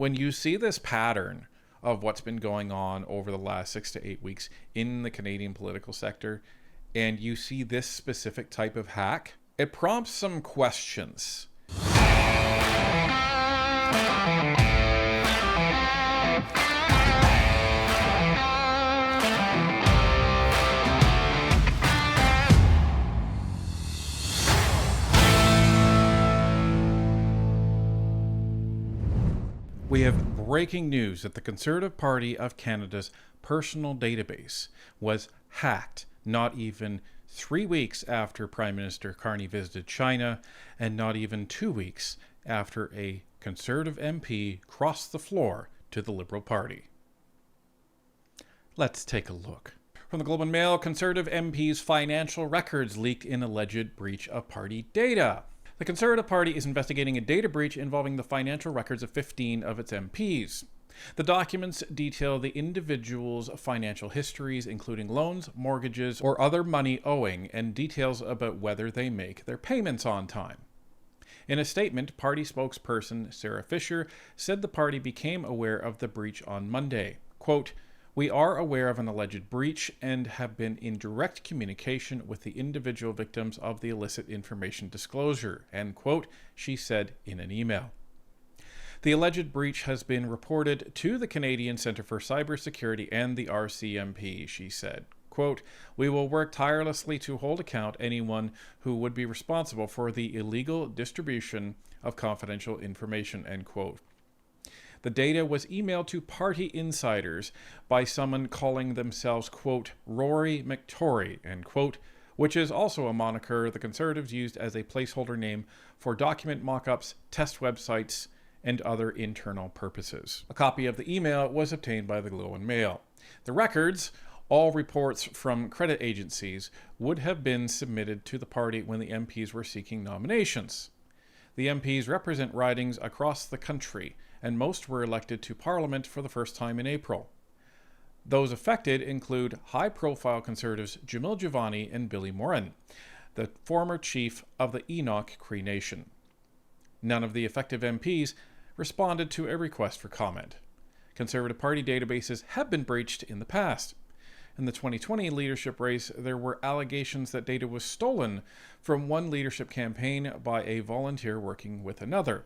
when you see this pattern of what's been going on over the last 6 to 8 weeks in the Canadian political sector, and you see this specific type of hack, it prompts some questions. We have breaking news that the Conservative Party of Canada's personal database was hacked not even 3 weeks after Prime Minister Carney visited China, and not even 2 weeks after a Conservative MP crossed the floor to the Liberal Party. Let's take a look. From the Globe and Mail, Conservative MP's financial records leaked in alleged breach of party data. The Conservative Party is investigating a data breach involving the financial records of 15 of its MPs. The documents detail the individuals' financial histories, including loans, mortgages, or other money owing, and details about whether they make their payments on time. In a statement, party spokesperson Sarah Fisher said the party became aware of the breach on Monday. Quote, "We are aware of an alleged breach and have been in direct communication with the individual victims of the illicit information disclosure," end quote, she said in an email. The alleged breach has been reported to the Canadian Centre for Cybersecurity and the RCMP, she said. Quote, "We will work tirelessly to hold account anyone who would be responsible for the illegal distribution of confidential information," end quote. The data was emailed to party insiders by someone calling themselves, quote, "Rory McTory," end quote, which is also a moniker the Conservatives used as a placeholder name for document mock-ups, test websites, and other internal purposes. A copy of the email was obtained by the Globe and Mail. The records, all reports from credit agencies, would have been submitted to the party when the MPs were seeking nominations. The MPs represent ridings across the country, and most were elected to Parliament for the first time in April. Those affected include high-profile Conservatives Jamil Jivani and Billy Morin, the former chief of the Enoch Cree Nation. None of the affected MPs responded to a request for comment. Conservative Party databases have been breached in the past. In the 2020 leadership race, there were allegations that data was stolen from one leadership campaign by a volunteer working with another.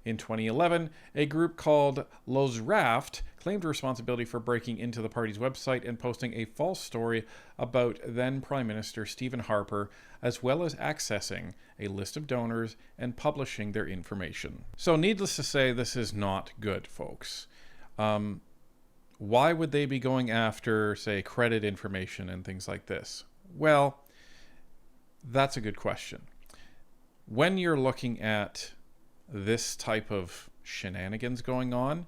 In 2011, a group called Los Raft claimed responsibility for breaking into the party's website and posting a false story about then Prime Minister Stephen Harper, as well as accessing a list of donors and publishing their information. So needless to say, this is not good, folks. Why would they be going after, say, credit information and things like this? Well, that's a good question. When you're looking at this type of shenanigans going on,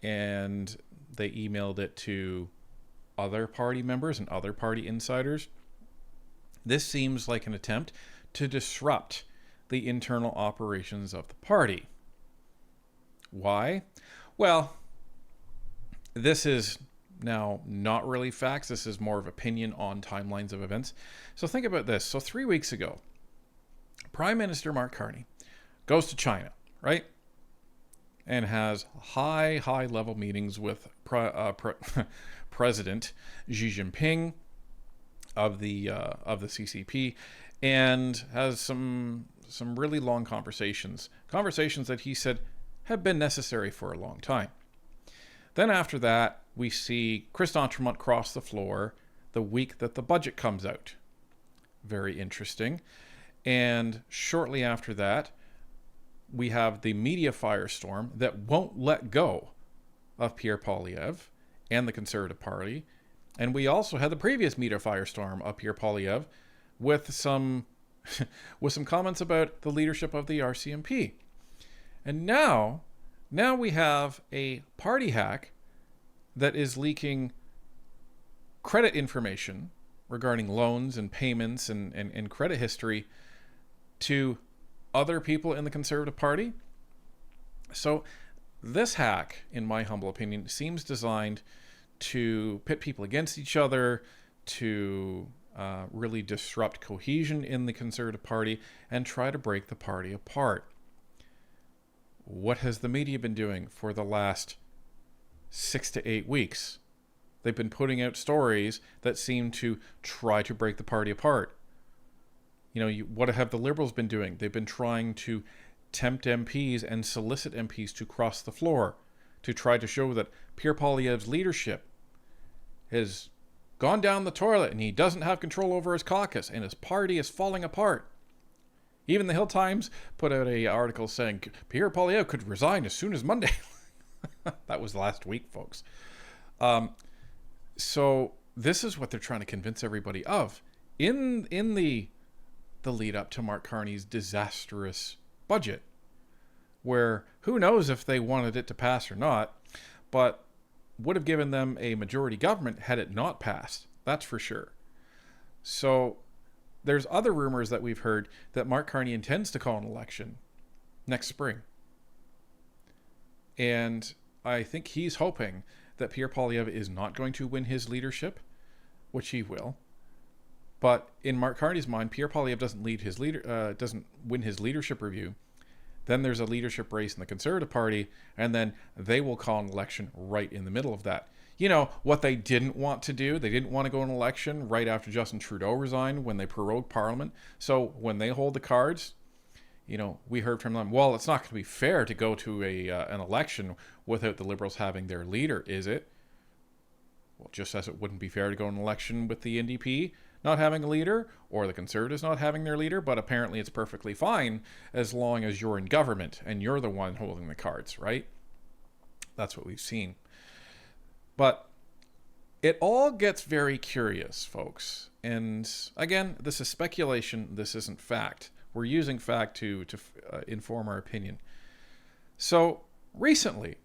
and they emailed it to other party members and other party insiders, this seems like an attempt to disrupt the internal operations of the party. Why? Well, this is now not really facts. This is more of opinion on timelines of events. So think about this. So 3 weeks ago, Prime Minister Mark Carney goes to China, right? And has high-level meetings with President Xi Jinping of the CCP, and has some really long conversations that he said have been necessary for a long time. Then after that, we see Chris D'Entremont cross the floor the week that the budget comes out. Very interesting. And shortly after that, we have the media firestorm that won't let go of Pierre Poilievre and the Conservative Party. And we also had the previous media firestorm of Pierre Poilievre with some comments about the leadership of the RCMP. And now we have a party hack that is leaking credit information regarding loans and payments and credit history to other people in the Conservative Party. So this hack, in my humble opinion, seems designed to pit people against each other, to really disrupt cohesion in the Conservative Party, and try to break the party apart. what has the media been doing for the last 6 to 8 weeks? They've been putting out stories that seem to try to break the party apart. What have the Liberals been doing? They've been trying to tempt MPs and solicit MPs to cross the floor to try to show that Pierre Poilievre's leadership has gone down the toilet and he doesn't have control over his caucus and his party is falling apart. Even the Hill Times put out an article saying Pierre Poilievre could resign as soon as Monday. That was last week, folks. So this is what they're trying to convince everybody of in the lead up to Mark Carney's disastrous budget, where who knows if they wanted it to pass or not, but would have given them a majority government had it not passed. That's for sure. So there's other rumors that we've heard that Mark Carney intends to call an election next spring. And I think he's hoping that Pierre Poilievre is not going to win his leadership, which he will. But in Mark Carney's mind, Pierre Poilievre doesn't win his leadership review. Then there's a leadership race in the Conservative Party, and then they will call an election right in the middle of that. What they didn't want to do, they didn't want to go an election right after Justin Trudeau resigned when they prorogued Parliament. So when they hold the cards, we heard from them, well, it's not going to be fair to go to an election without the Liberals having their leader, is it? Well, just as it wouldn't be fair to go an election with the NDP not having a leader or the Conservatives not having their leader, but apparently it's perfectly fine as long as you're in government and you're the one holding the cards, right? That's what we've seen. But it all gets very curious, folks. And again, this is speculation. This isn't fact. We're using fact to inform our opinion. So recently,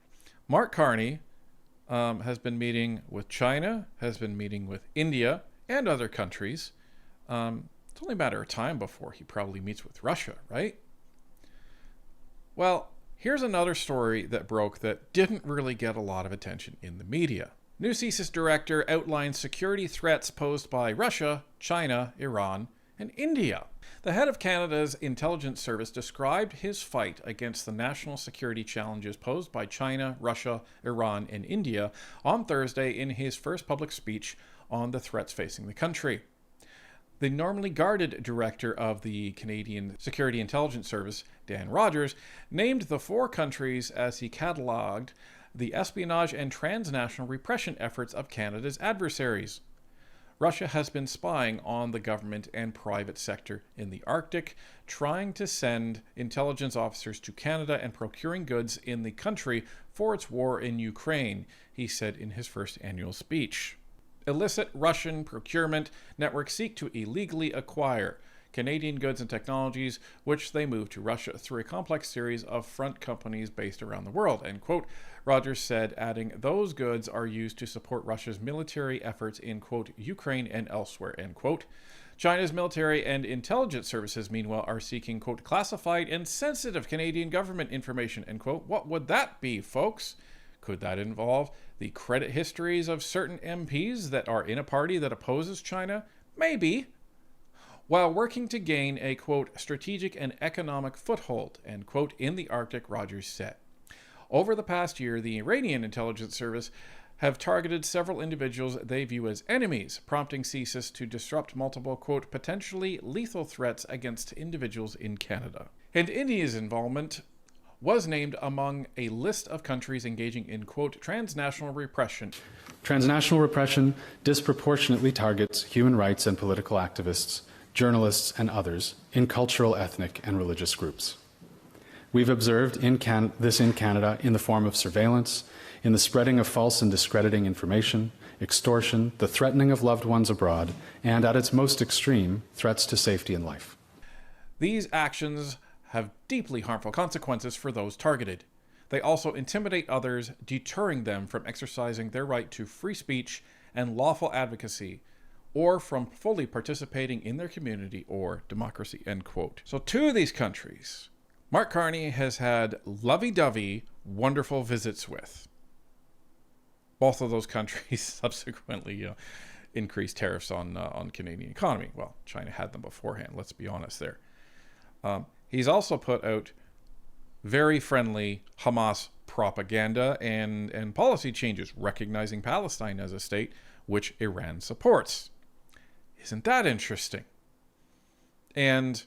Mark Carney has been meeting with China, has been meeting with India and other countries. It's only a matter of time before he probably meets with Russia, right? Well, here's another story that broke that didn't really get a lot of attention in the media. New CSIS director outlines security threats posed by Russia, China, Iran, and India. The head of Canada's intelligence service described his fight against the national security challenges posed by China, Russia, Iran, and India on Thursday in his first public speech on the threats facing the country. The normally guarded director of the Canadian Security Intelligence Service, Dan Rogers, named the 4 countries as he catalogued the espionage and transnational repression efforts of Canada's adversaries. Russia has been spying on the government and private sector in the Arctic, trying to send intelligence officers to Canada and procuring goods in the country for its war in Ukraine, he said in his first annual speech. Illicit Russian procurement networks seek to illegally acquire Canadian goods and technologies, which they move to Russia through a complex series of front companies based around the world, end quote. Rogers said, adding, those goods are used to support Russia's military efforts in, quote, Ukraine and elsewhere, end quote. China's military and intelligence services, meanwhile, are seeking, quote, classified and sensitive Canadian government information, end quote. What would that be, folks? Could that involve the credit histories of certain MPs that are in a party that opposes China? Maybe. While working to gain a, quote, strategic and economic foothold, end quote, in the Arctic, Rogers said. Over the past year, the Iranian intelligence service have targeted several individuals they view as enemies, prompting CSIS to disrupt multiple, quote, potentially lethal threats against individuals in Canada. And India's involvement was named among a list of countries engaging in, quote, transnational repression. Transnational repression disproportionately targets human rights and political activists, journalists, and others in cultural, ethnic, and religious groups. We've observed this in Canada in the form of surveillance, in the spreading of false and discrediting information, extortion, the threatening of loved ones abroad, and at its most extreme, threats to safety and life. These actions have deeply harmful consequences for those targeted. They also intimidate others, deterring them from exercising their right to free speech and lawful advocacy, or from fully participating in their community or democracy, end quote. So 2 of these countries, Mark Carney has had lovey-dovey, wonderful visits with. Both of those countries subsequently increased tariffs on Canadian economy. Well, China had them beforehand, let's be honest there. He's also put out very friendly Hamas propaganda and policy changes, recognizing Palestine as a state, which Iran supports. Isn't that interesting? And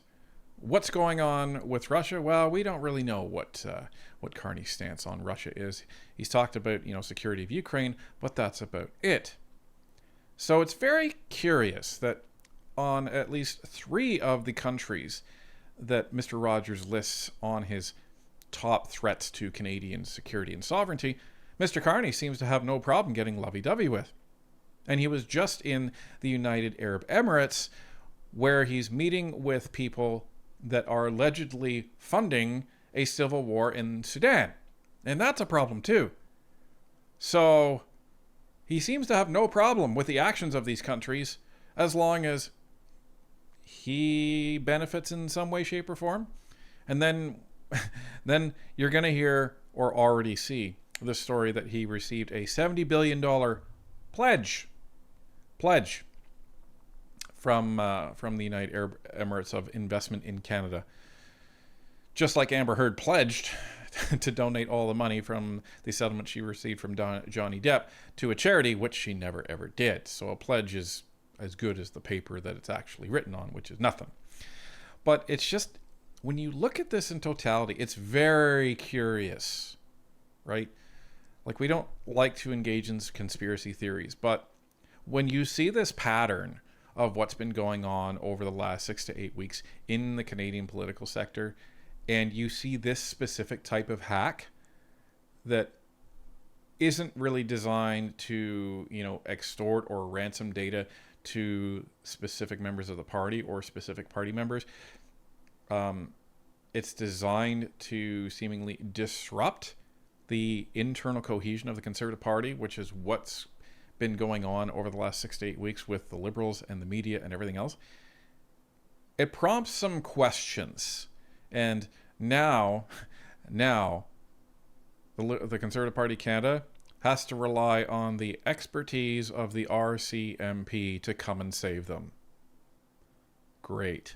what's going on with Russia? Well, we don't really know what Carney's stance on Russia is. He's talked about, security of Ukraine, but that's about it. So it's very curious that on at least 3 of the countries that Mr. Rogers lists on his top threats to Canadian security and sovereignty, Mr. Carney seems to have no problem getting lovey-dovey with. And he was just in the United Arab Emirates, where he's meeting with people that are allegedly funding a civil war in Sudan. And that's a problem too. So he seems to have no problem with the actions of these countries as long as he benefits in some way, shape, or form. And then you're going to hear or already see the story that he received a $70 billion pledge from the United Arab Emirates of investment in Canada. Just like Amber Heard pledged to donate all the money from the settlement she received from Johnny Depp to a charity, which she never ever did. So a pledge is as good as the paper that it's actually written on, which is nothing. But it's just, when you look at this in totality, it's very curious, right? Like, we don't like to engage in conspiracy theories, but when you see this pattern of what's been going on over the last 6 to 8 weeks in the Canadian political sector, and you see this specific type of hack that isn't really designed to, extort or ransom data to specific members of the party or specific party members. It's designed to seemingly disrupt the internal cohesion of the Conservative Party, which is what's been going on over the last 6 to 8 weeks with the Liberals and the media and everything else. It prompts some questions. And now the Conservative Party Canada has to rely on the expertise of the RCMP to come and save them. Great.